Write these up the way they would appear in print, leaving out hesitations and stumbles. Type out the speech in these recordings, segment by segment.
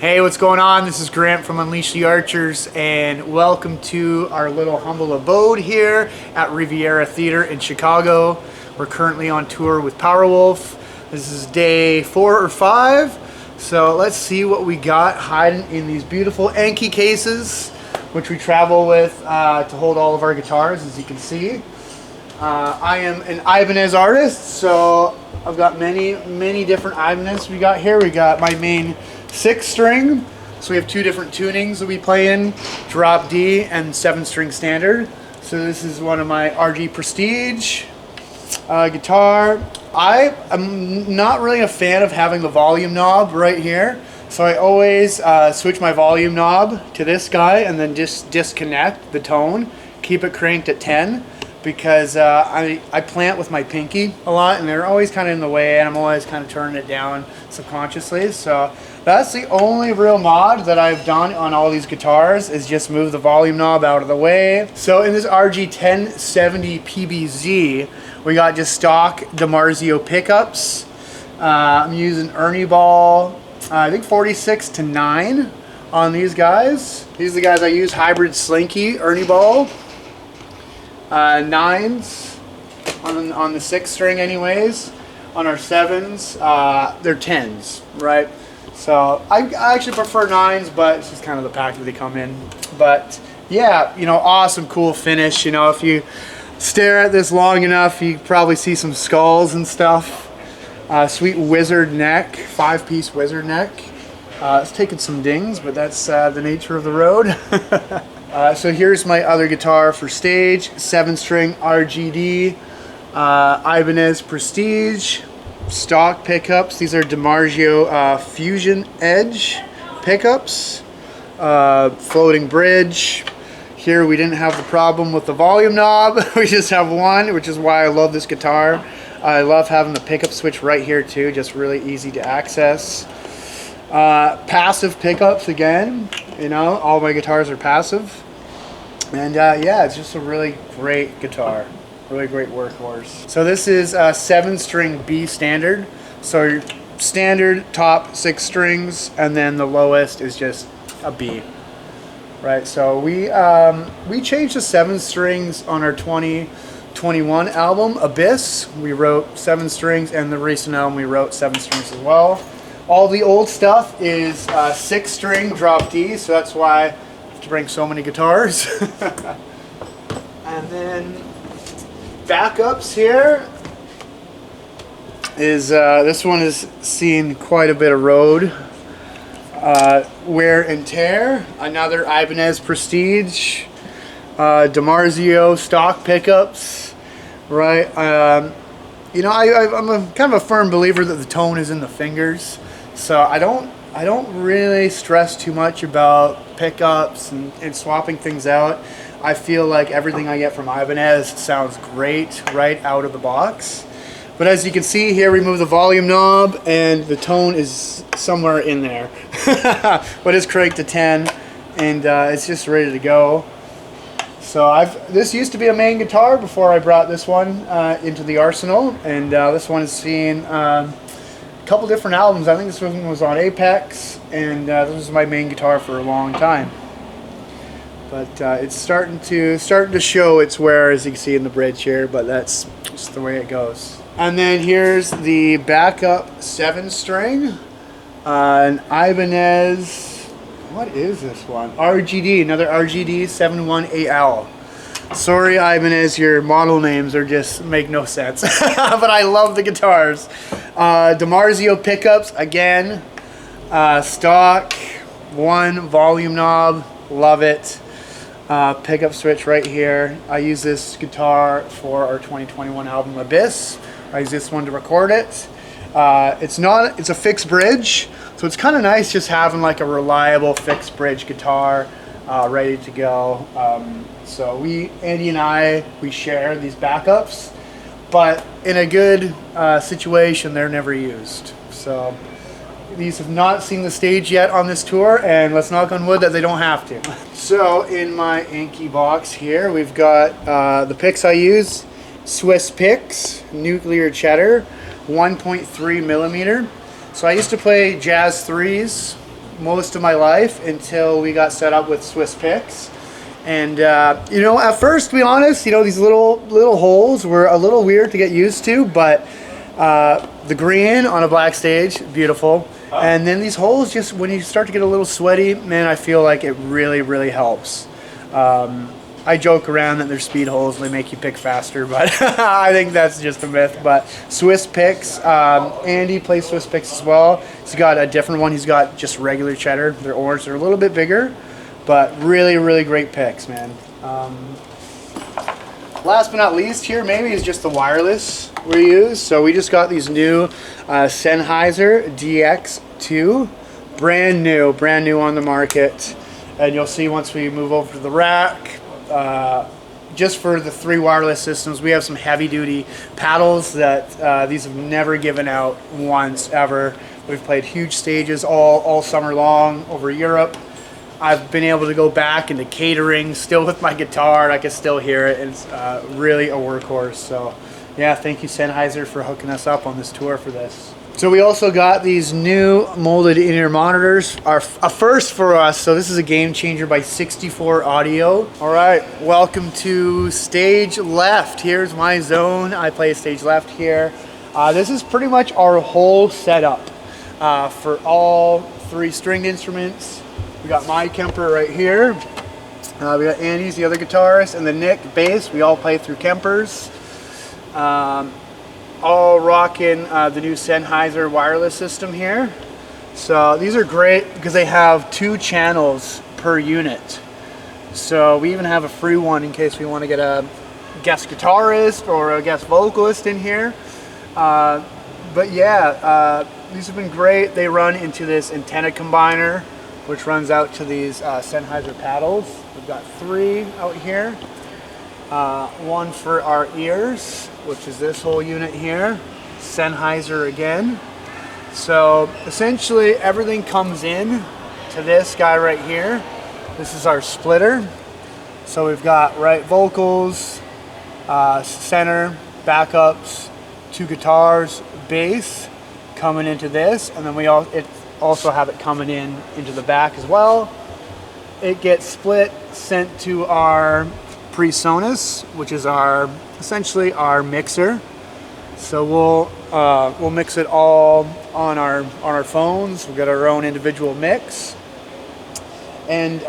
Hey, what's going on? This is Grant from Unleash the Archers, and welcome to our little humble abode here at Riviera Theater in Chicago. We're currently on tour with Powerwolf. This is day 4 or 5, so let's see what we got hiding in these beautiful Anki cases, which we travel with to hold all of our guitars, as you can see. I am an Ibanez artist, so I've got many different Ibanez we got here. We got my main 6-string, so we have 2 different tunings that we play in, drop D and 7-string standard. So this is one of my RG Prestige guitar. I am not really a fan of having the volume knob right here, so I always switch my volume knob to this guy and then just disconnect the tone, keep it cranked at 10, because I plant with my pinky a lot and they're always kind of in the way, and I'm always kind of turning it down subconsciously. So that's the only real mod that I've done on all these guitars, is just move the volume knob out of the way. So in this RG 1070 PBZ, we got just stock DiMarzio pickups. I'm using Ernie Ball, I think 46 to 9 on these guys. These are the guys I use, hybrid slinky Ernie Ball. 9s on the 6-string anyways. On our 7s, they're 10s, right? So I actually prefer 9s, but it's just kind of the pack that they come in. But yeah, you know, awesome, cool finish. You know, if you stare at this long enough, you probably see some skulls and stuff. Sweet wizard neck, 5-piece wizard neck. It's taken some dings, but that's the nature of the road. So here's my other guitar for stage, 7-string RGD, Ibanez Prestige, stock pickups. These are DiMarzio Fusion Edge pickups, floating bridge. Here we didn't have the problem with the volume knob, we just have one, which is why I love this guitar. I love having the pickup switch right here too, just really easy to access. Passive pickups again, you know, all my guitars are passive. And yeah, it's just a really great guitar, really great workhorse. So this is a 7-string B standard. So your standard top 6 strings, and then the lowest is just a B, right? So we changed the 7 strings on our 2021 album, Abyss. We wrote 7 strings, and the recent album we wrote 7 strings as well. All the old stuff is 6-string drop D, so that's why I have to bring so many guitars. And then backups here is, this one has seen quite a bit of road wear and tear. Another Ibanez Prestige, DiMarzio stock pickups, right? You know, I'm a kind of a firm believer that the tone is in the fingers. So I don't really stress too much about pickups and swapping things out. I feel like everything I get from Ibanez sounds great right out of the box. But as you can see here, we move the volume knob and the tone is somewhere in there. But it's cranked to 10 and it's just ready to go. So this used to be a main guitar before I brought this one into the arsenal, and this one is seeing couple different albums. I think this one was on Apex, and this was my main guitar for a long time. But it's starting to show its wear, as you can see in the bridge here, but that's just the way it goes. And then here's the backup 7-string, an Ibanez, what is this one? RGD, another RGD 718L. Sorry Ibanez, your model names are just make no sense. But I love the guitars. DiMarzio pickups, again, stock, 1 volume knob, love it. Pickup switch right here. I use this guitar for our 2021 album Abyss. I use this one to record it. It's a fixed bridge, so it's kind of nice just having like a reliable fixed bridge guitar ready to go. So Andy and I share these backups, but in a good situation, they're never used. So these have not seen the stage yet on this tour, and let's knock on wood that they don't have to. So in my Anki box here, we've got the picks I use, Swiss picks, nuclear cheddar, 1.3 millimeter. So I used to play jazz 3s most of my life until we got set up with Swiss picks. And you know, at first, to be honest, you know, these little holes were a little weird to get used to, but the green on a black stage, beautiful. And then these holes, just when you start to get a little sweaty, man, I feel like it really helps. I joke around that they're speed holes and they make you pick faster, but I think that's just a myth. But Swiss picks, Andy plays Swiss picks as well. He's got a different one. He's got just regular cheddar. They're orange. They're a little bit bigger, but really great picks, man. Last but not least here maybe is just the wireless we use. So we just got these new Sennheiser DX2, brand new on the market. And you'll see once we move over to the rack, just for the 3 wireless systems, we have some heavy duty paddles that these have never given out once ever. We've played huge stages all summer long over Europe. I've been able to go back into catering still with my guitar, and I can still hear it. It's really a workhorse. So yeah, thank you Sennheiser for hooking us up on this tour for this. So we also got these new molded in-ear monitors, a first for us. So this is a game changer by 64 Audio. All right, welcome to stage left. Here's my zone. I play stage left here. This is pretty much our whole setup for all 3 stringed instruments. We got my Kemper right here. We got Andy's, the other guitarist, and then Nick, bass. We all play through Kempers. All rocking the new Sennheiser wireless system here. So these are great because they have 2 channels per unit. So we even have a free one in case we want to get a guest guitarist or a guest vocalist in here. But yeah, these have been great. They run into this antenna combiner, which runs out to these Sennheiser paddles. We've got 3 out here. One for our ears, which is this whole unit here. Sennheiser again. So essentially everything comes in to this guy right here. This is our splitter. So we've got right vocals, center, backups, 2 guitars, bass coming into this, and then we also have it coming into the back as well. It gets split, sent to our PreSonus, which is essentially our mixer. So we'll mix it all on our phones. We've got our own individual mix, and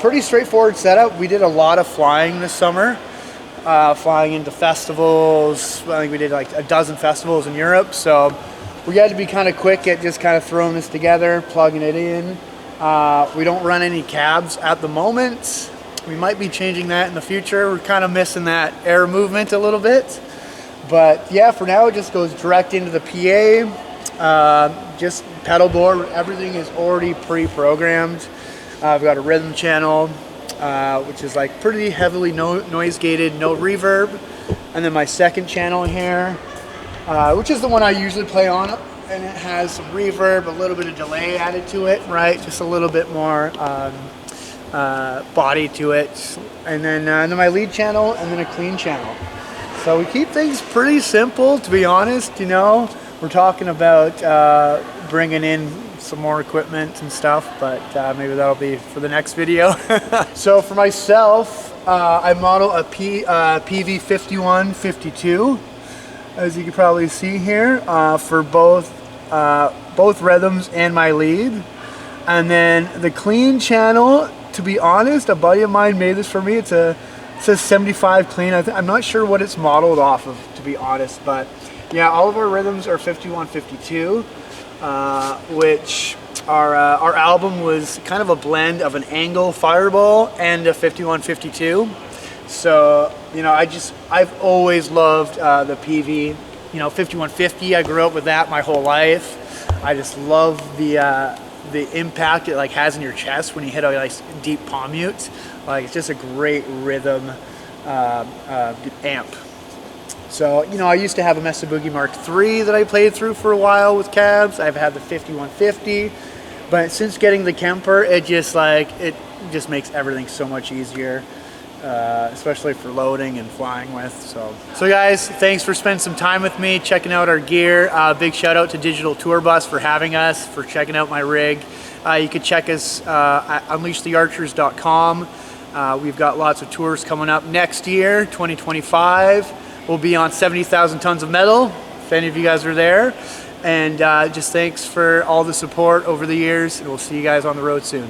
pretty straightforward setup. We did a lot of flying this summer, flying into festivals. I think we did like a dozen festivals in Europe. So we had to be kind of quick at just kind of throwing this together, plugging it in. We don't run any cabs at the moment. We might be changing that in the future. We're kind of missing that air movement a little bit. But yeah, for now it just goes direct into the PA. Just pedal board, everything is already pre-programmed. I've got a rhythm channel, which is like pretty heavily noise gated, no reverb. And then my second channel here, which is the one I usually play on, and it has some reverb, a little bit of delay added to it, right? Just a little bit more body to it. And then my lead channel, and then a clean channel. So we keep things pretty simple, to be honest. You know, we're talking about bringing in some more equipment and stuff, but maybe that'll be for the next video. So for myself, I model a PV5152, as you can probably see here, for both rhythms and my lead. And then the clean channel, to be honest, a buddy of mine made this for me. It says 75 clean. I'm not sure what it's modeled off of, to be honest, but yeah, all of our rhythms are 5152, which our album was kind of a blend of an Angle Fireball and a 5152. So, you know, I've always loved the PV, 5150. I grew up with that my whole life. I just love the impact it like has in your chest when you hit a nice deep palm mute. Like, it's just a great rhythm amp. So, I used to have a Mesa Boogie Mark III that I played through for a while with cabs. I've had the 5150, but since getting the Kemper, it just makes everything so much easier. especially for loading and flying with. So guys, thanks for spending some time with me, checking out our gear. Big shout out to Digital Tour Bus for having us, for checking out my rig. You can check us at unleashthearchers.com. We've got lots of tours coming up next year, 2025. We'll be on 70,000 tons of metal, if any of you guys are there. And just thanks for all the support over the years, and we'll see you guys on the road soon.